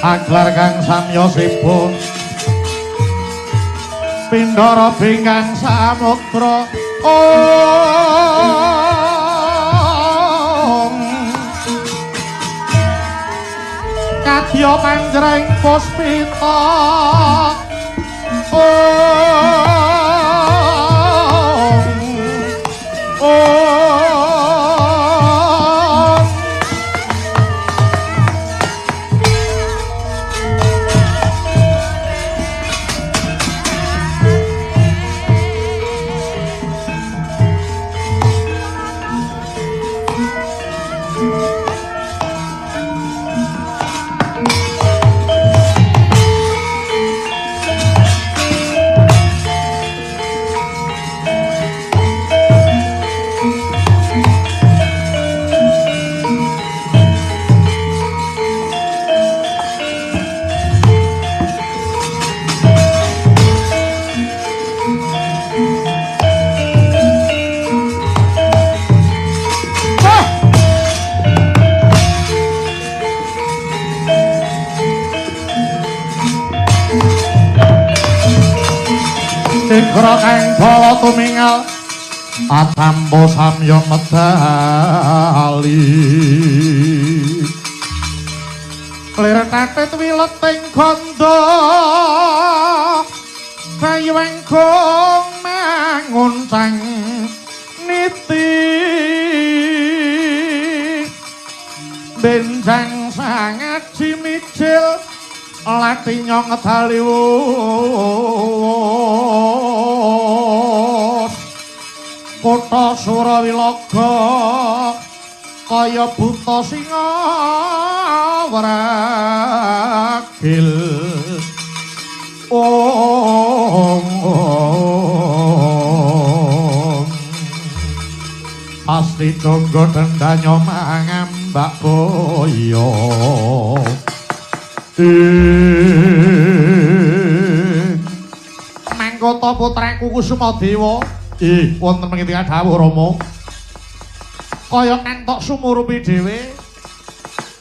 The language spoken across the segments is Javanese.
Aglar kang samyosipun Pindara bingkang samudra Kadya panjring puspita Ikra kang bala tumingal atampa samya medali lir tatet wileting gandha kayu engkong manguncang niti benjang sangat cimicil lati nyong daliwut kota Surawilaga kaya buta singa wragil pasti tunggu dendanya mangambak boyo Mangkota putraku Kusumadewa wonten pangindikan dawuh Rama kaya kantok sumurupi dhewe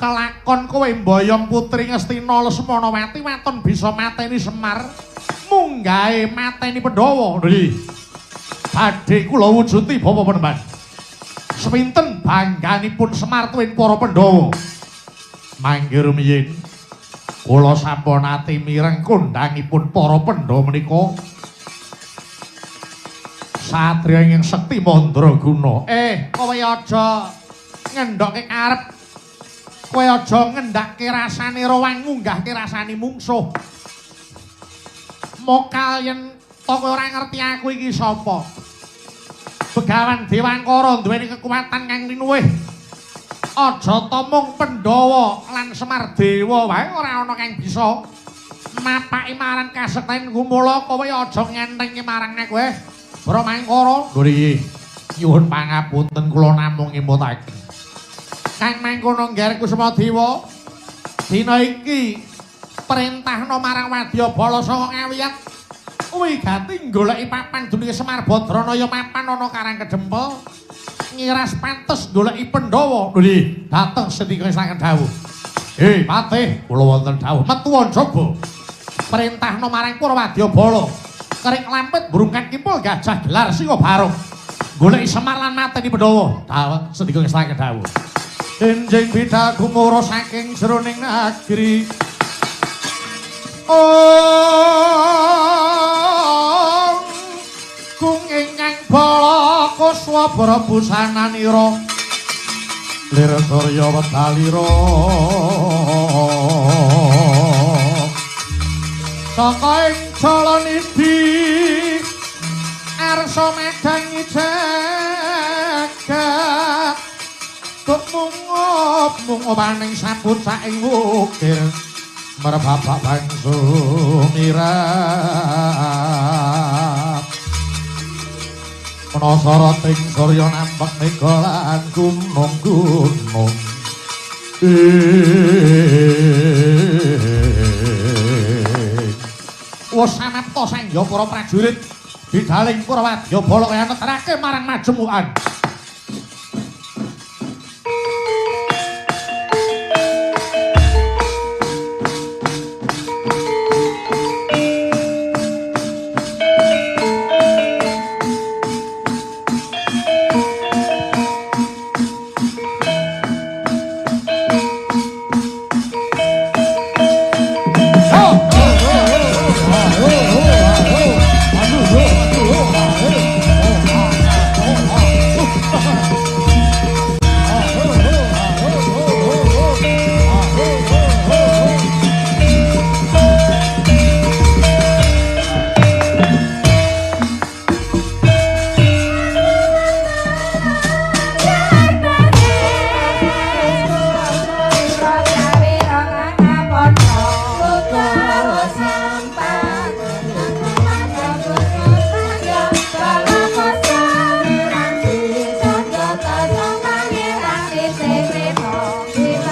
kelakon kowe mboyong putri Ngastina Lesmanawati waton bisa mateni Semar munggahe mateni Pandhawa nggih badhe kula wujuti Bapa Panembahan sepinten bangganipun Semar tuwin para Pandhawa mangke rumiyin kula sampun ati mireng kondhangipun para Pandhawa menika satriya ing sekti mandraguna kowe aja ngendhokke karep kowe aja ngendhake rasane rowang munggahke rasane mungsuh mokal yen to kowe ora ngerti aku iki sapa Begawan Dewangkara duweni kekuatan kang linuwih aja to mung Pandhawa lan Semar Dewa wae ora ana kang bisa mapaki marang kasekten kumula kowe aja ngentengke marang nek kowe Bramangkara nggih nyuwun pangapunten kula namung ngimutaken Kang mangkono ngger Kusumadewa dina iki perintahna marang Wadyabala saka Ngawiyat kuwi gati goleki papan dununge Semar Badranaya mapan ana Karang Kedempel ngiras pantes goleki Pandhawa nggih dateng sedika saken dawuh Patih kula wonten dawuh metu njaba perintahna marang para Wadyabala kerik lampit burungkan kipul gajah gelar singa barung goleki Semar lan mateni Pandhawa dawuh sedika saken dawuh enjing bidal gumura saking jroning negeri kung ingkang bala kuswabara busananira lir surya wedalira saka ing Jalanidi arsa medangi jagat tuk mungup-mungupaning sabut saing wukir merbapak bangsu mirap menasarating surya nampak megalan gunung-gunung wis sanapta sangya para prajurit bidaling para Wadyabala kaya neterake marang majemukan Thank you.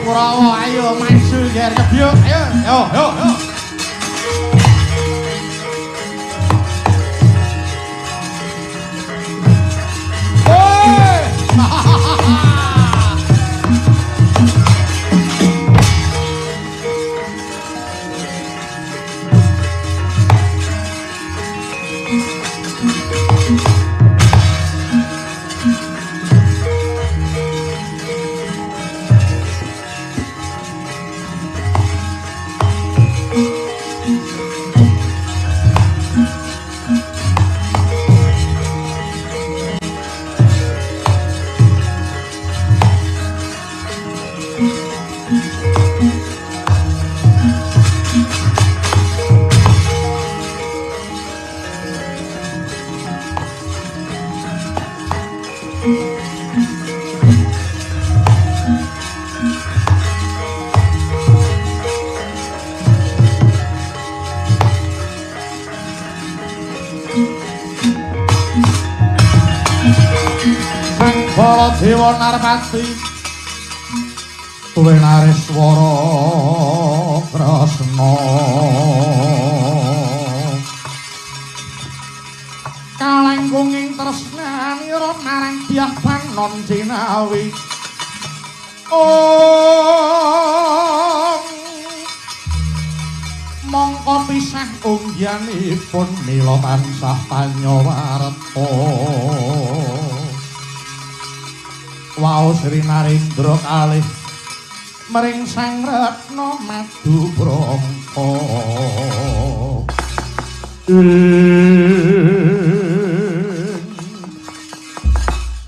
Kurawa ayo maju ger kebyuk ayo yo Dewa Narpati tuwe Nareswara Kresna kalangkunging tresnanira marang Dyah Panon Cinawi mongko pisah unggianipun mila tansah panyawarta Wau Sri Narendra kalih mring Sang Retna Madu Brangka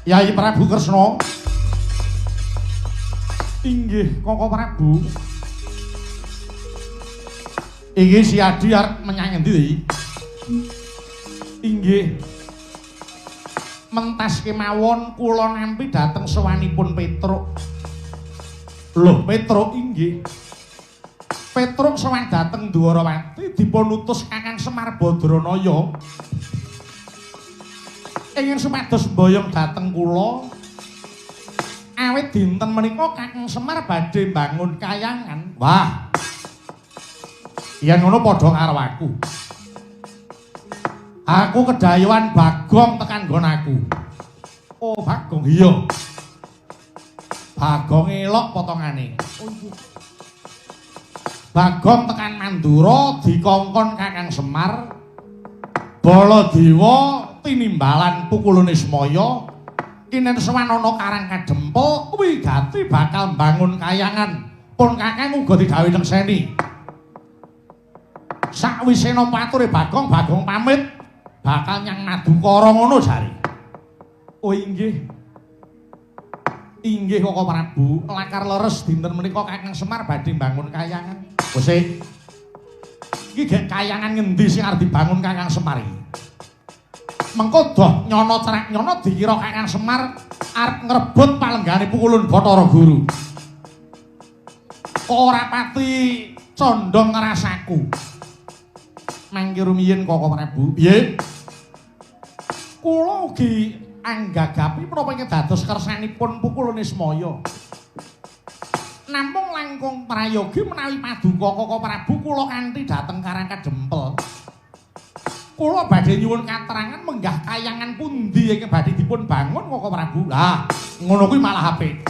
Yai Prabu Kresna inggih Koko Prabu iki si Adi arep menyang endi inggih mentas kemawon kula nampi dhateng sowanipun Petruk. Lho, Petruk inggih. Petruk sowan dhateng Dwarawati dipun utus Kakang Semar Badranaya. Ingin supados mboyong dhateng kula. Awit dinten menika Kakang Semar badhe mbangun kayangan. Wah. Yen ngono padha karo aku. Aku kedayuan Bagong tekan nggon aku. Oh, Bagong iya. Bagong elok potongane. Oh iya. Bagong tekan Mandura dikongkon Kakang Semar. Baladewa tinimbalan pukulane Semaya. Kinen Sewanana Karang Kadempel wigati bakal mbangun kayangan. Pun Kakang uga digawe nekseni. Sakwise nampa ature Bagong pamit. Bakal nyang Madukara ngono jare. Oh inggih. Inggih Koko Prabu, lakar leres dinten menika Kakang Semar badhe mbangun kayangan. Wes iki gek kayangan ngendi sing arep dibangun Kakang Semar iki? Mengko doh nyono cerak nyono dikira Kakang Semar arep ngrebut palenggane Pukulun Bathara Guru. Kok ora pati condong ngrasaku. Mangke rumiyin Koko Prabu. Piye? Kula ugi anggagapi menapa ingkang dados kersanipun Pukulane Semaya. Namung langkung prayogi menawi paduka Koko Prabu kula kanthi dhateng Karang Kadempel. Kula badhe nyuwun katerangan menggah kayangan pundi ingkang badhe dipun bangun Koko Prabu. Lah, ngono kuwi malah apik.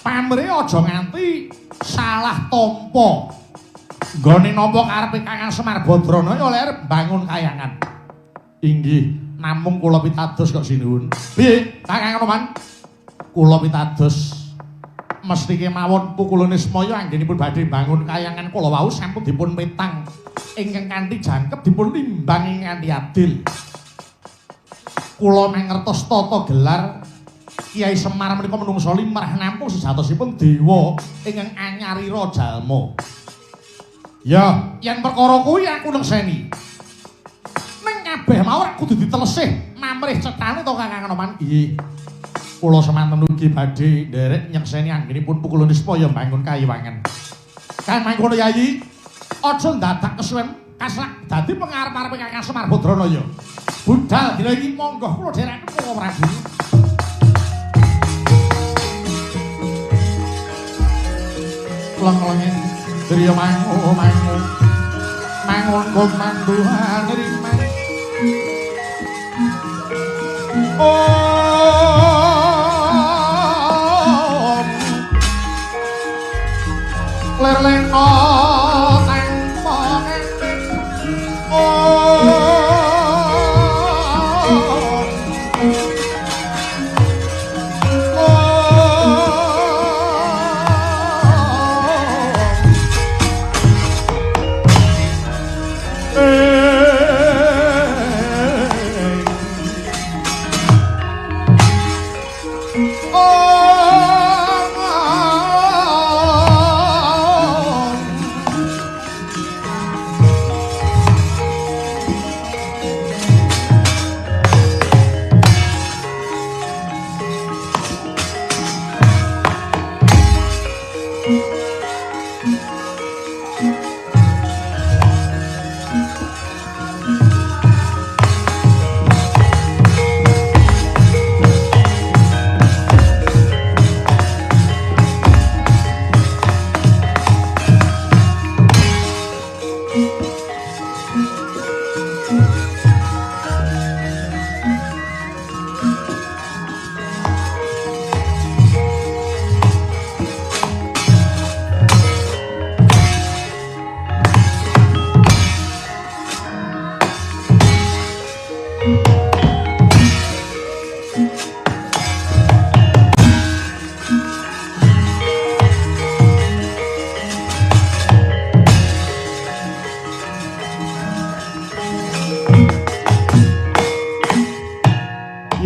Pamrih aja nganti salah tampa. Nggone nampa karepe Kakang Semar Badranaya oleh arep bangun kayangan. Inggih. Namung kula pitados kok sinuwun. Piye, Kakang Anoman? Kula pitados mesti kemawon Pukulane Semaya anggenipun badhe bangun kayangan kula wau sampun dipun petang ingkang kanthi jangkep dipun timbang kanthi adil. Kula mangertos tata gelar Kiai Semar menika menungsa limrah namung sejatosipun dewa ingkang anyarira jalma. Ya, yen perkara kuwi aku nengseni. Ning kabeh mawon kudu ditelesih mamrih cethane to Kakang Anoman. Nggih. Kula semanten ugi badhe nderek nyekseni anggenipun pukul nispa ya bangun kayiwangen. Kan mangkono Yayi, aja dadak kesuwen kaslak dadi pengarep-arepe Kakang Semar Badranaya. Budal dina iki monggo kula derekaken Para Prabu. Lang-langen driya mangun kok manduhan rimang. Lerleno tempoke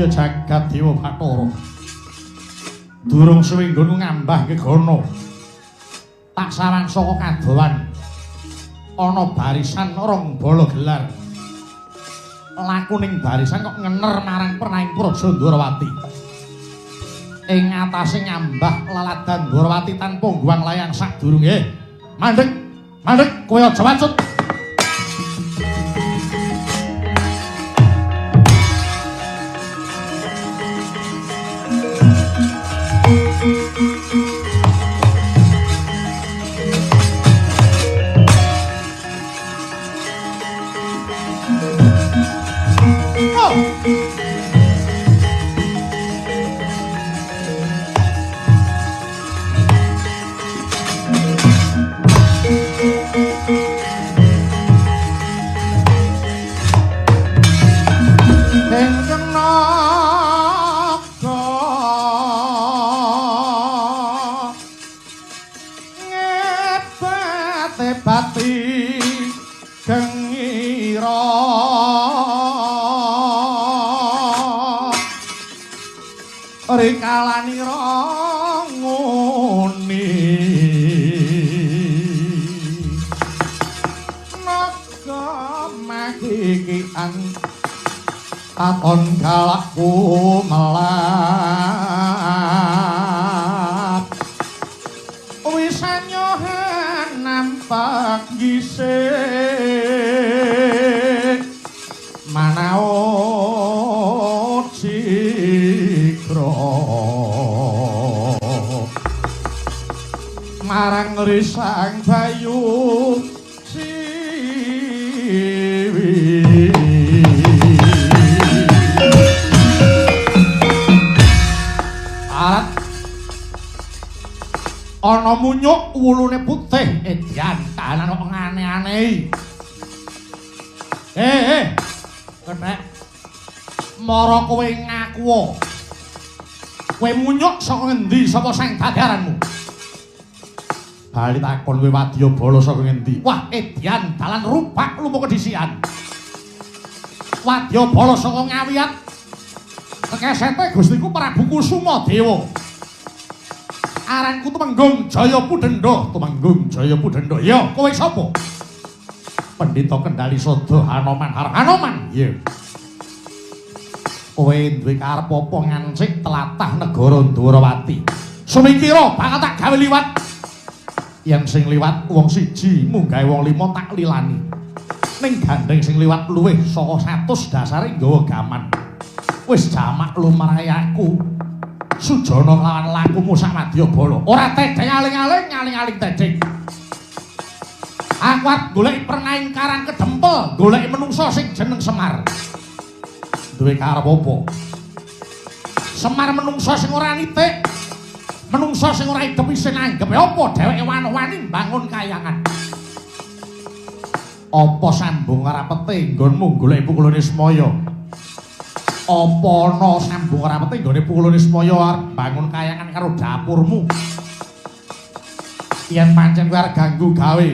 ya jagat dewa Bathara. Durung suwe nggonku ngambah gegana. Tak sarang saka kadowan. Ana barisan rong bala gelar. Laku ning barisan kok ngener marang Pernahing Praja Ndwarawati. Ing atase ngambah laladan Ndwarawati tanpa ngguang layang sadurunge. Mandhek, kowe aja wacut. Rikalanira nguni naga makikian aton galakku melap wisanyohan nampak gisik manaon marang risang bayu siwi arat ana munyuk wulune putih edian kanan kok ngane-ane kenek mara kowe ngaku kowe munyuk saka ngendi sapa sang dadaranmu bali takon kowe wadya bala saka ngendi? Wah, edian dalan rupak lumu kedisian. Wadya bala saka Ngawiyat Tekesete Gustiku Prabu Kusuma Dewa. Aranku Tumenggung Jaya Pudenda, Tumenggung Jaya Pudenda. Ya, kowe sapa? Pendhita Kendali Sada Hanoman Hanoman. Ya. Kowe duwe karep apa ngancik tlatah negara Ndwarawati? Sumikira bakal tak gawe liwat. Yen sing liwat wong siji munggahe wong lima tak lilani. Ning gandeng sing liwat luwih saka 100 dasare nggawa gaman. Wis jamak lumrahe aku. Sujana lawan lakumu sak Madyabala. Ora tedeng aling-aling, aling-aling tedeng. Aku arep golek pernahing Karang Kedempel, golek menungsa sing jeneng Semar. Duwe karep apa? Semar menungsa sing ora nitik. Menungsa sing ora idep isin anggepe apa dheweke wani-wani mbangun kayangan. Apa sambung rapete nggonmu golek pukulane Semaya? Apa ana sambung rapete nggone pukulane Semaya arep bangun kayangan karo dapurmu? Yen pancen kowe arep ganggu gawe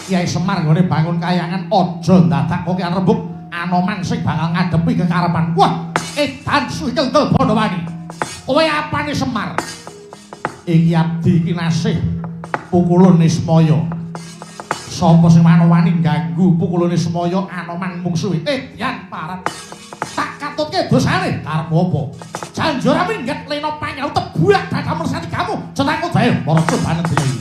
Kyai Semar nggone bangun kayangan aja ndadak kowe rembug Anoman sing bakal ngadepi kekarepan. Wah, edan sikil Bondowani. Kowe apane Semar? Iki abdi kinasih pukulane Semaya. Sapa sing wani ganggu pukulane Semaya Anoman mungsuhe? Yan parat. Tak katutke dosane karepmu apa? Janjur minggat lena panyaut tebuak dadamu sati kamu. Cetakku bae para cobane dhewe.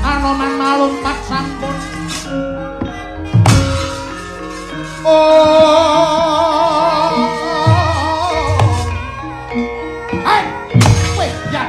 Anoman malumpat sampun. Oh, hai, weh, ya.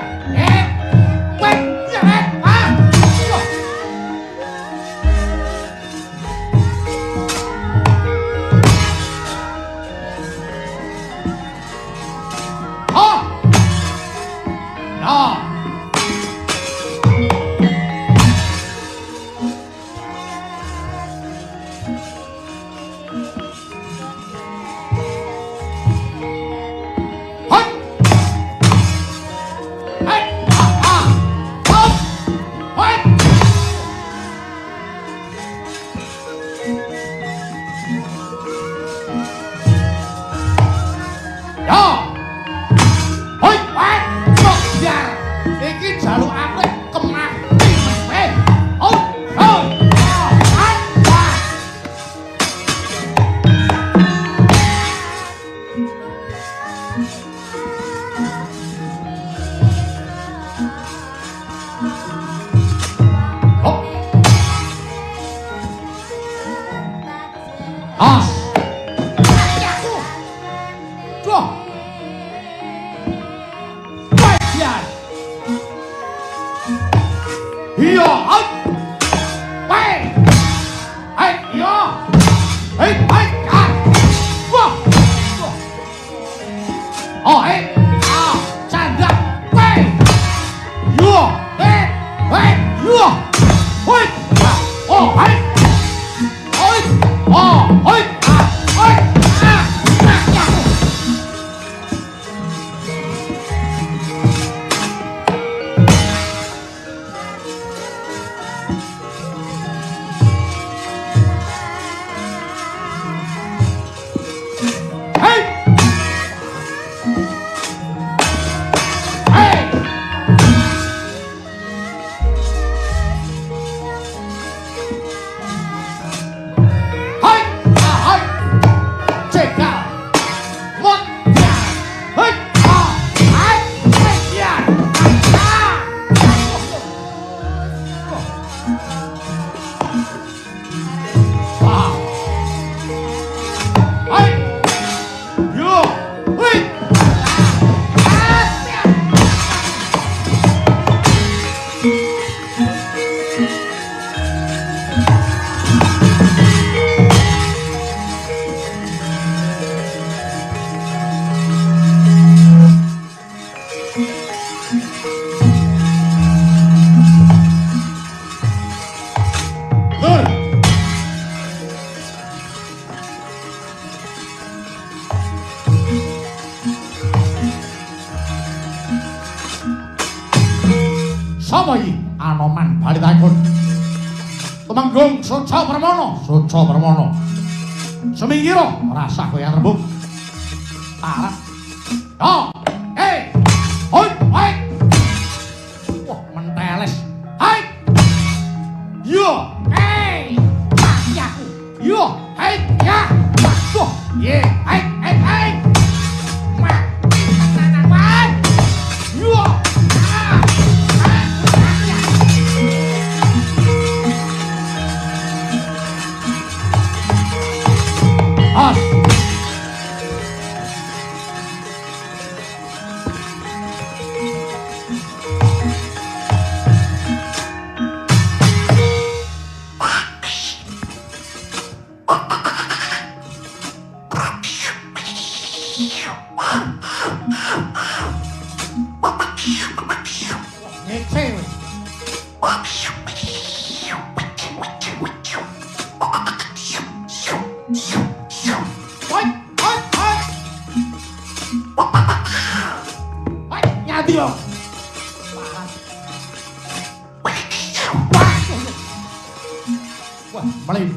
Temenggung Soco Permono. Soco Permono. Semingkira rasah kowe rembug. Parah. Oh, hei. Hoi, hoi. Wah, menteles. Hai. Yo, hei. Ya. Yo, hei, ya. Tuh, ye, hei, hei, hei. Mak. Tangan. Yo. As.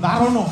Barono.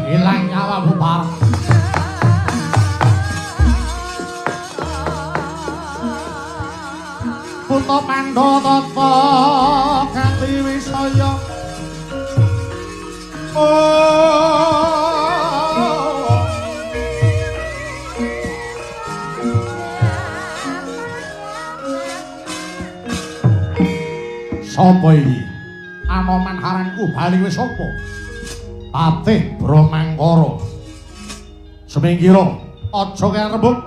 Hilang nyawa bubar. Puto Pandha tata kanthi wisaya. Sapa iki? Anoman haranku bali wis sapa? Patih Bramangkara. Semingkira aja kaya rembug.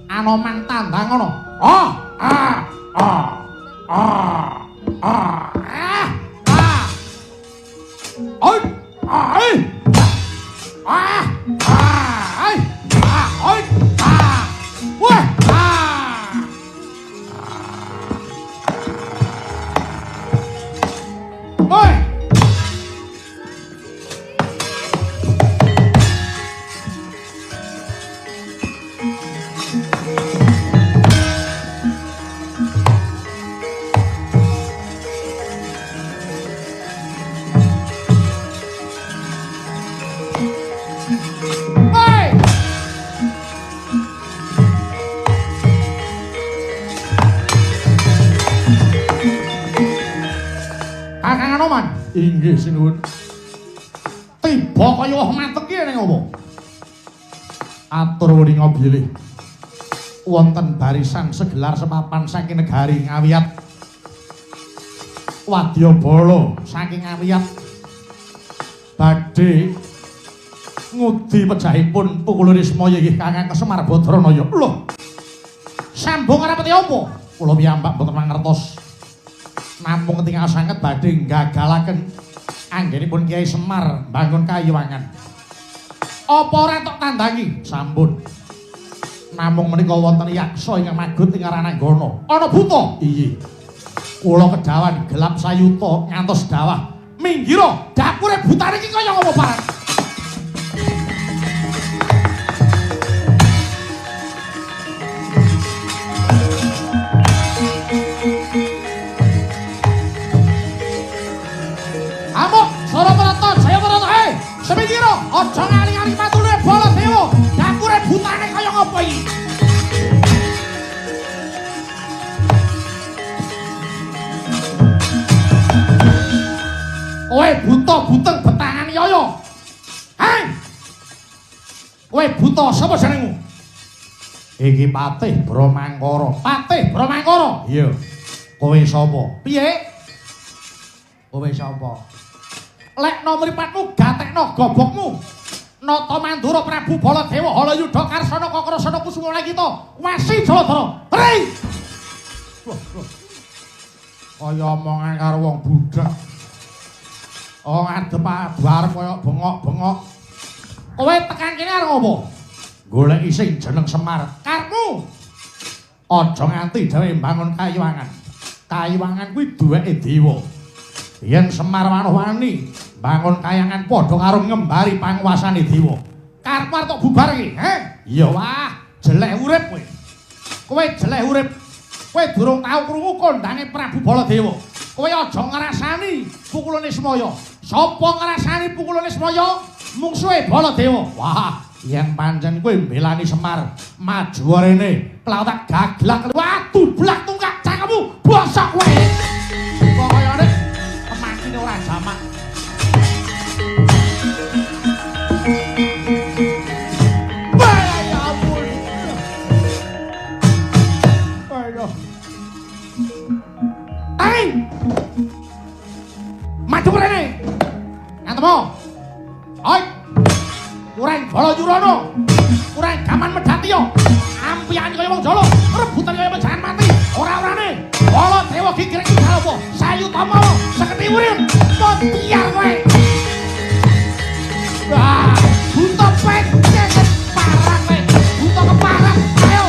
Anoman tandang ngono. Inggih sinuwun. Tiba kaya wong matek iki ning apa? Atur weninga bilih. Wonten barisan segelar sepapan saking negari Ngawiyat. Wadyabala saking Ngawiyat badhe ngudi pejahipun pukulane semaya nggih Kakang Semar Badranaya. Lho. Sambung arep apa? Kula piyambak boten mangertos. Namung ketingal sanget badhe nggagalaken anggenipun Kyai Semar bangun Kayiwangan. Apa ora tok tandangi? Sampun. Namung menika wonten yaksa ingkang magut ing Rananggana. Ana buta? Iye. Kula kedawan gelap sayuta ngantos dawah. Minggira, dapure butane iki kaya apa parang? Semingkira, aja ngali-ngali patune Baladewa. Dapure butane kaya ngapa iki? Kowe buta buteng betangan yaya. Hei! Kowe buta sapa jenengmu? Iki Patih Bramangkara. Patih Bramangkara? Iya. Kowe sapa? Piye? Kowe sapa? Lekno mripatmu gatekno gobokmu. Nata Mandura Prabu Baladewa Halayudha Karsana Kakrasana Kusuma Langkita Wasi Jaladara. Hei! Kaya omongan karo wong budak. Oh ngadep arep kaya bengok-bengok. Kowe tekan kene arep apa? Golek sing jeneng Semar. Karepmu aja nganti dhewe mbangun Kayiwangan. Kayiwangan kuwi duweke dewa. Yen Semar wani bangun kayangan padha karo ngembari panguwasane dewa. Karepmu arep tok bubar iki, he? Iya. Wah, jelek urip kowe. Kowe jelek urip. Kowe durung tau krungu kondange Prabu Baladewa. Kowe aja ngrasani pukulane semaya. Sapa ngrasani pukulane semaya? Mungsuhe Baladewa. Wah, yen pancen kowe mbelani Semar, maju rene, kelak tak gaglak. Wah, tublak tungkak cangkemmu, bosok kowe. Pokoke pemakine ora jamak. Maju rene. Ngantemo. Hoi. Kurang Balayurana. Kurang gaman medhati yo. Ampian kaya wong Jala, rebutan kaya jangan mati. Ora-orane Baladewa gigirek apa? Sayutama seketi urip. Biar kowe. Wah, buta pecet parah kowe. Buta keparah. Ayo.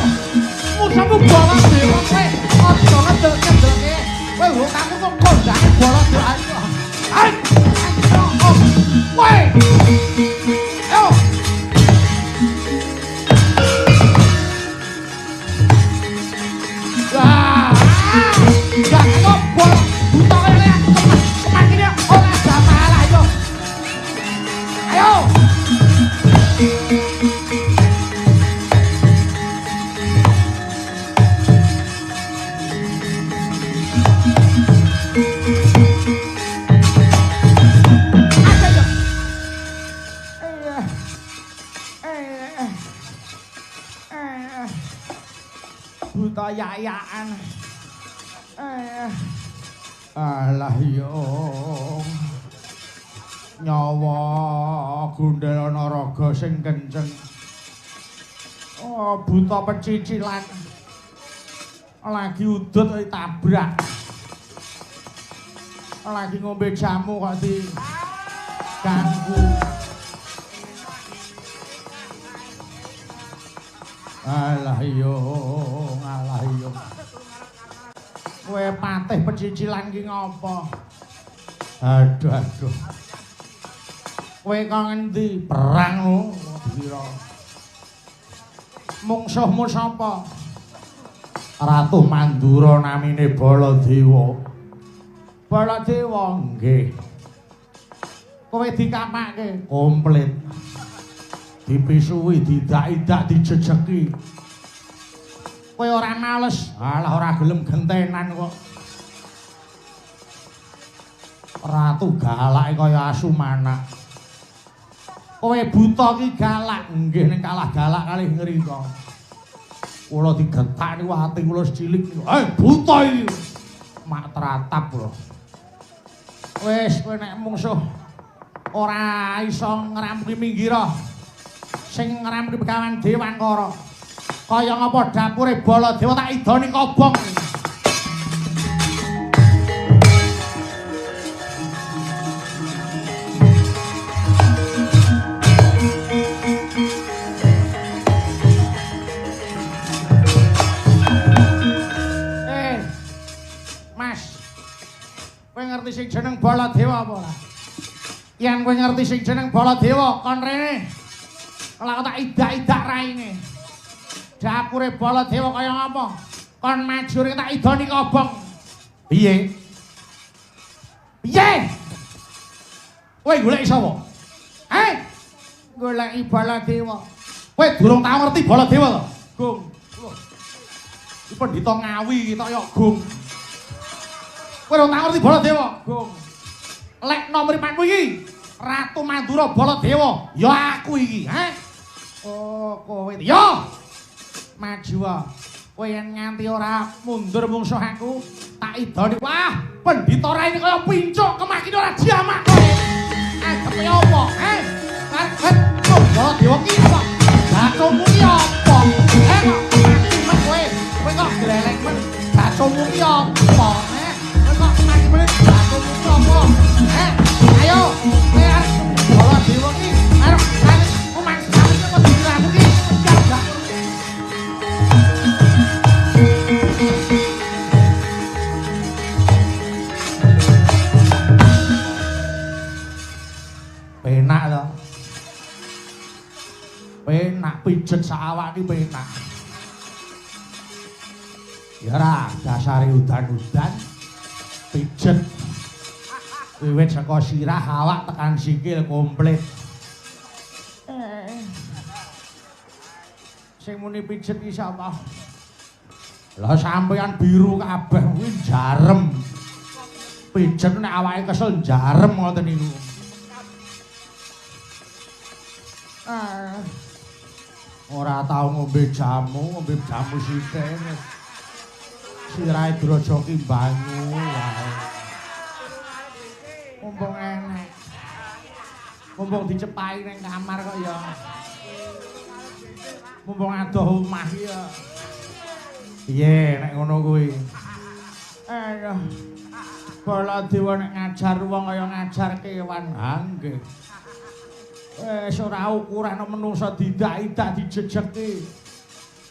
Musuhmu Baladewa kowe. Aja ngedel-ngedelke. Kowe lho kamu kok kondane Baladewa. Hai. Kowe. Ayo. Gak ngobrol, buta kaya aku kemakinnya ora jamalah ayo. Ayo. Buta yayaan. Alah yo nyawa gundel naraga sing kenceng. Oh buta pecicilan. Lagi udut kok ditabrak. Lagi ngombe jamu kok diganggu. Alah iya. Kowe patih pecicilan ki ngopo? Aduh. Kowe kok ngendi? Perang lho, kira. Mungsuhmu sapa? Ratu Mandura namine Baladewa. Baladewa nggih. Kowe dikapake komplit. Dipisuwi, didak-idak, dijejeki. Kowe ora males, alah ora gelem gentenan kok. Ratu galake kaya asu manak. Kowe buta ki galak, nggih ning kalah galak kalih ngrika. Kula digetak niku ati kula cilik niku. Buta iki. Mak tratap lho. Wis kowe nek mungsuh ora iso ngrampungi minggira. Sing ngrampungi Begawan Dewangkara. Kaya ngapa dapure Baladewa tak idoni kobong. Sing jeneng Baladewa apa ora? Yen kowe ngerti sing jeneng Baladewa, kon rene. Lah tak idak-idak raine. Dapure Baladewa kaya ngapa? Kon maju rene tak idoni kobong. Piye? Kowe golek sapa? Goleki Baladewa. Kowe durung tau ngerti Baladewa to? Gung. Iki pendhita Ngawi iki tok ya, Gung. Kowe ora ngerti Baladewa, Gong. Lek nomor imanmu iki Ratu Mandura Baladewa, ya aku iki, Oh, kowe. Yo. Maju wae. Kowe yen nganti ora mundur mungsuh aku, tak idoni. Wah, pendhita raine kaya pincuk, kemakine ora diamak kowe. Kepe apa? Baladewa ki apa? Bacomu ki apa? Kok kowe kok gleleng men. Bacomu ki apa? Ayo, lihat Baladewa ki arep omah sampe kok diramu ki enggak. Penak to. Penak pijet sak awak ki penak. Ya ra, dasare udan-udan pijet wiwit saka sirah awak tekan sikil komplit. Sing muni pijet iki sapa? Lah sampeyan biru kabeh kuwi jarem. Pijet nek awake kesel jarem ngoten niku. Ora tau ngombe jamu sithik. Sirahe drojoki banyu wae. Mumpung enek. Mumpung dicepai ning kamar kok ya. Mumpung adoh omah ya. Piye nek ngono kuwi? Aduh. Baladewa nek ngajar wong kaya ngajar kewan. Ha nggih. Wis ora ukuran menungsa didak-idak dijejeki.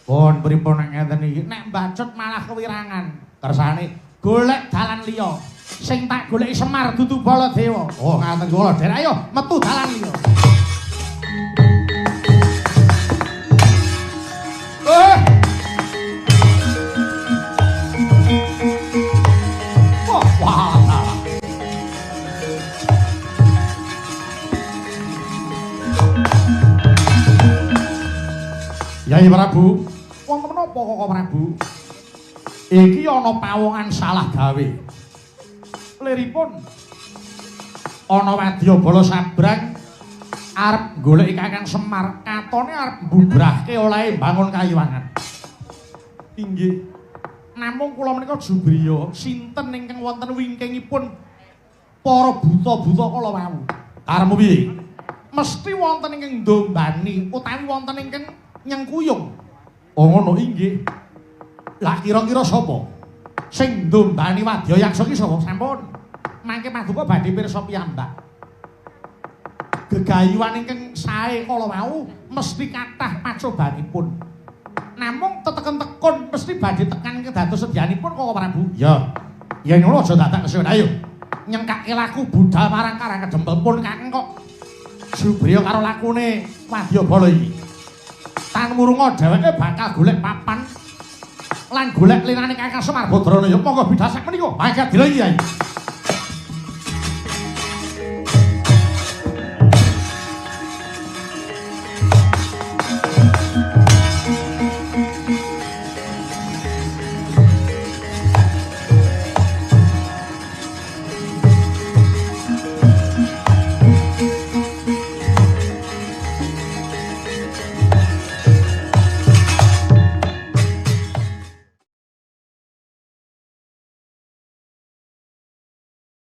Pun pripun nek ngeten iki? Nek bacut malah kewirangan. Kersane golek dalan liya. Sing tak goleki Semar dudu Baladewa. Oh, ngaten kula, Der. Ayo metu dalan liya. Wah. Yai Prabu, wonten menapa kok Prabu? Iki ana pawongan salah gawe. Liripun ana wadyabala sabrang arep goleki Kakang Semar, katone arep mbubrahke olehe bangun Kayuwangan. Inggih. Namung kula menika jubriya, sinten ingkang wonten wingkingipun para buta-buta kala wau. Karemu piye? Mesti wonten ingkang ndombani utawi wonten ingkang nyengkuyung. Oh ngono inggih. Lah kira-kira sapa? Sing ndombani Wadyayaksa ki sapa? Sampun. Mangke paduka badhe pirsa piyambak. Gegayuhan ingkang sae kala wau mesti kathah pacobanipun. Namung teteken tekun mesti badhe tekan dados sedyanipun kala Prabu. Ya. Ya ngono aja dadak kesuwen. Ayo. Nyengkake laku budal marang Karang Kedempelpun Kakang kok Subriya karo lakune Wadyabala iki. Tan murunga dheweke bakal golek papan lan golek lirane Kakang Semar Badrana ya monggo bidhasek menika. Mangke dilenggi ayo.